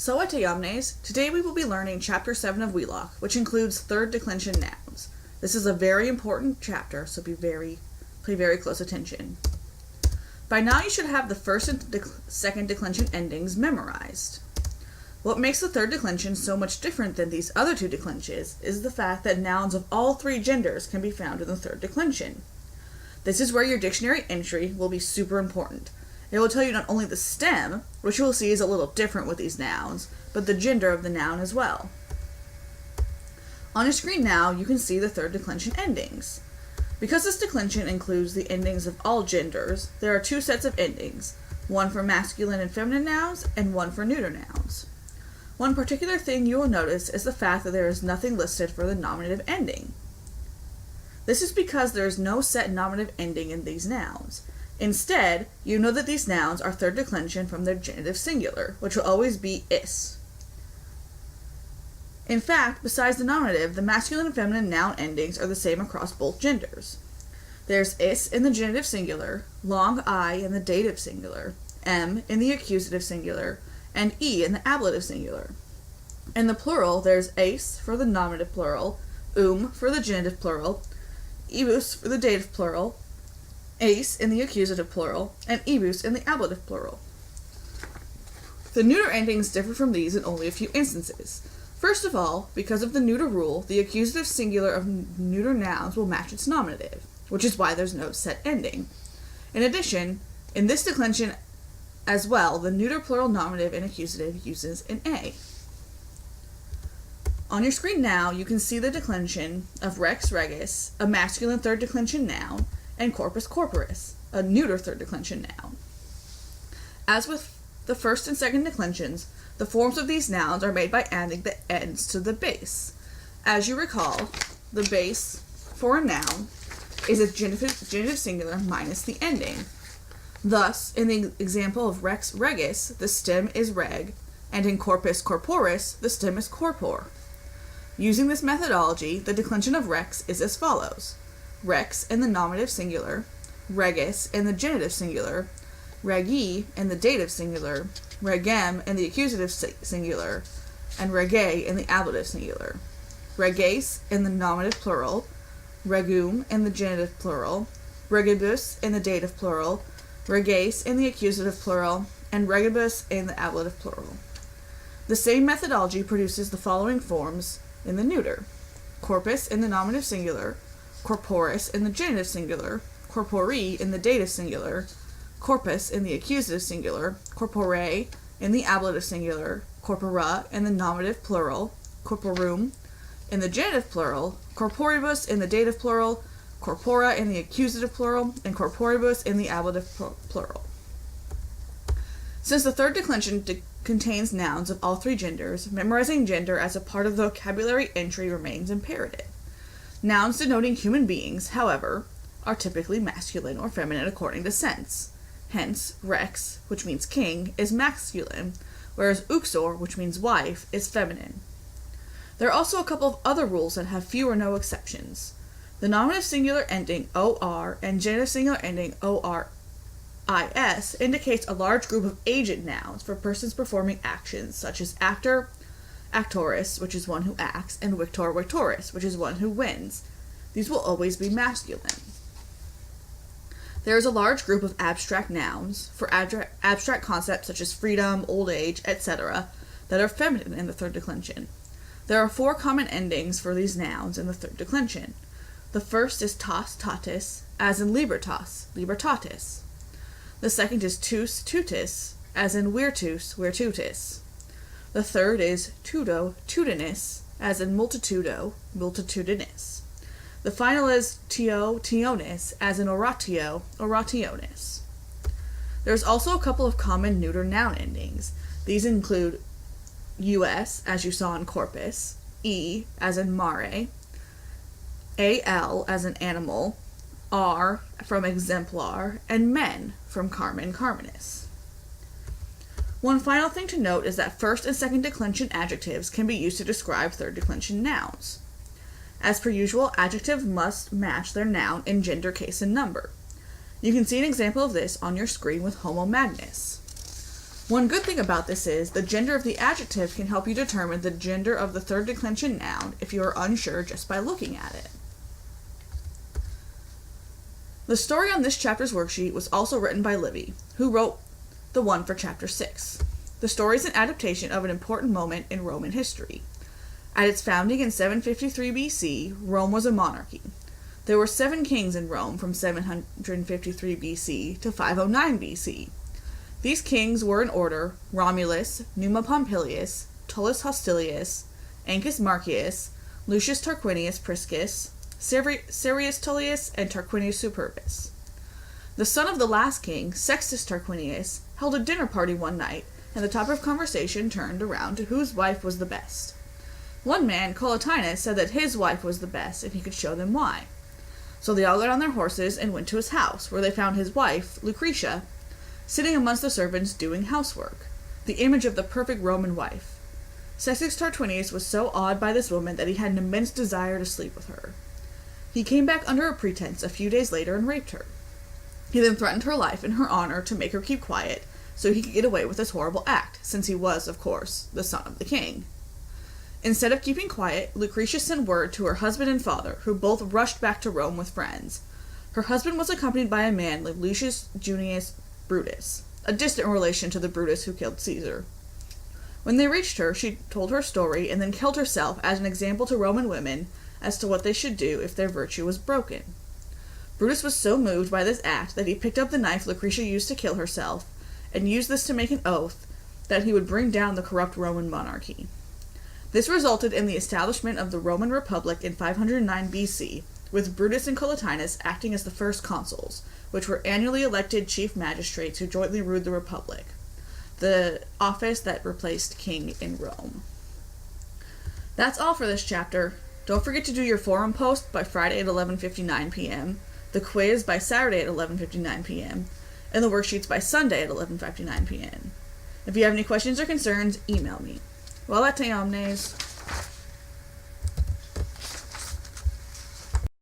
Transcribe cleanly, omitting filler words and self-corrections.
Salve omnes, today we will be learning Chapter 7 of Wheelock, which includes third declension nouns. This is a very important chapter, so pay very close attention. By now you should have the first and second declension endings memorized. What makes the third declension so much different than these other two declensions is the fact that nouns of all three genders can be found in the third declension. This is where your dictionary entry will be super important. It will tell you not only the stem, which you will see is a little different with these nouns, but the gender of the noun as well. On your screen now, you can see the third declension endings. Because this declension includes the endings of all genders, there are two sets of endings, one for masculine and feminine nouns, and one for neuter nouns. One particular thing you will notice is the fact that there is nothing listed for the nominative ending. This is because there is no set nominative ending in these nouns. Instead, you know that these nouns are third declension from their genitive singular, which will always be is. In fact, besides the nominative, the masculine and feminine noun endings are the same across both genders. There's is in the genitive singular, long I in the dative singular, m in the accusative singular, and e in the ablative singular. In the plural, there's eis for the nominative plural, for the genitive plural, ibus for the dative plural, eis in the accusative plural, and ibus in the ablative plural. The neuter endings differ from these in only a few instances. First of all, because of the neuter rule, the accusative singular of neuter nouns will match its nominative, which is why there's no set ending. In addition, in this declension as well, the neuter plural nominative in accusative uses an a. On your screen now, you can see the declension of rex regis, a masculine third declension noun, and corpus corporis, a neuter third declension noun. As with the first and second declensions, the forms of these nouns are made by adding the ends to the base. As you recall, the base for a noun is a genitive singular minus the ending. Thus, in the example of rex regis, the stem is reg, and in corpus corporis, the stem is corpor. Using this methodology, the declension of rex is as follows: rex in the nominative singular, regis in the genitive singular, regi in the dative singular, regem in the accusative singular, and rege in the ablative singular. Reges in the nominative plural, regum in the genitive plural, regibus in the dative plural, reges in the accusative plural, and regibus in the ablative plural. The same methodology produces the following forms in the neuter: corpus in the nominative singular, corporis in the genitive singular, corpori in the dative singular, corpus in the accusative singular, corpore in the ablative singular, corpora in the nominative plural, corporum in the genitive plural, corporibus in the dative plural, corpora in the accusative plural, and corporibus in the ablative plural. Since the third declension contains nouns of all three genders, memorizing gender as a part of the vocabulary entry remains imperative. Nouns denoting human beings, however, are typically masculine or feminine according to sense. Hence, rex, which means king, is masculine, whereas uxor, which means wife, is feminine. There are also a couple of other rules that have few or no exceptions. The nominative singular ending or and genitive singular ending oris indicates a large group of agent nouns for persons performing actions such as actor, actoris, which is one who acts, and victor, victoris, which is one who wins. These will always be masculine. There is a large group of abstract nouns for abstract concepts such as freedom, old age, etc., that are feminine in the third declension. There are four common endings for these nouns in the third declension. The first is tas, tatis, as in libertas, libertatis. The second is tus, tutis, as in virtus, virtutis. The third is tudo, tudinis, as in multitudo, multitudinis. The final is tio, tionis, as in oratio, orationis. There's also a couple of common neuter noun endings. These include us, as you saw in corpus, e, as in mare, al, as in animal, r, from exemplar, and men, from carmen, carmenis. One final thing to note is that first and second declension adjectives can be used to describe third declension nouns. As per usual, adjectives must match their noun in gender, case, and number. You can see an example of this on your screen with homo magnus. One good thing about this is the gender of the adjective can help you determine the gender of the third declension noun if you are unsure just by looking at it. The story on this chapter's worksheet was also written by Livy, who wrote the one for chapter 6. The story is an adaptation of an important moment in Roman history. At its founding in 753 BC, Rome was a monarchy. There were 7 kings in Rome from 753 BC to 509 BC. These kings were in order Romulus, Numa Pompilius, Tullus Hostilius, Ancus Marcius, Lucius Tarquinius Priscus, Sirius Tullius, and Tarquinius Superbus. The son of the last king, Sextus Tarquinius, held a dinner party one night, and the topic of conversation turned around to whose wife was the best. One man, Collatinus, said that his wife was the best, and he could show them why. So they all got on their horses and went to his house, where they found his wife, Lucretia, sitting amongst the servants doing housework, the image of the perfect Roman wife. Sextus Tarquinius was so awed by this woman that he had an immense desire to sleep with her. He came back under a pretense a few days later and raped her. He then threatened her life in her honor to make her keep quiet, so he could get away with this horrible act, since he was, of course, the son of the king. Instead of keeping quiet, Lucretia sent word to her husband and father, who both rushed back to Rome with friends. Her husband was accompanied by a man named Lucius Junius Brutus, a distant relation to the Brutus who killed Caesar. When they reached her, she told her story and then killed herself as an example to Roman women as to what they should do if their virtue was broken. Brutus was so moved by this act that he picked up the knife Lucretia used to kill herself and used this to make an oath that he would bring down the corrupt Roman monarchy. This resulted in the establishment of the Roman Republic in 509 BC, with Brutus and Collatinus acting as the first consuls, which were annually elected chief magistrates who jointly ruled the Republic, the office that replaced king in Rome. That's all for this chapter. Don't forget to do your forum post by Friday at 11:59 p.m., the quiz by Saturday at 11:59 p.m., and the worksheets by Sunday at 11:59 p.m. If you have any questions or concerns, email me. Valete omnes.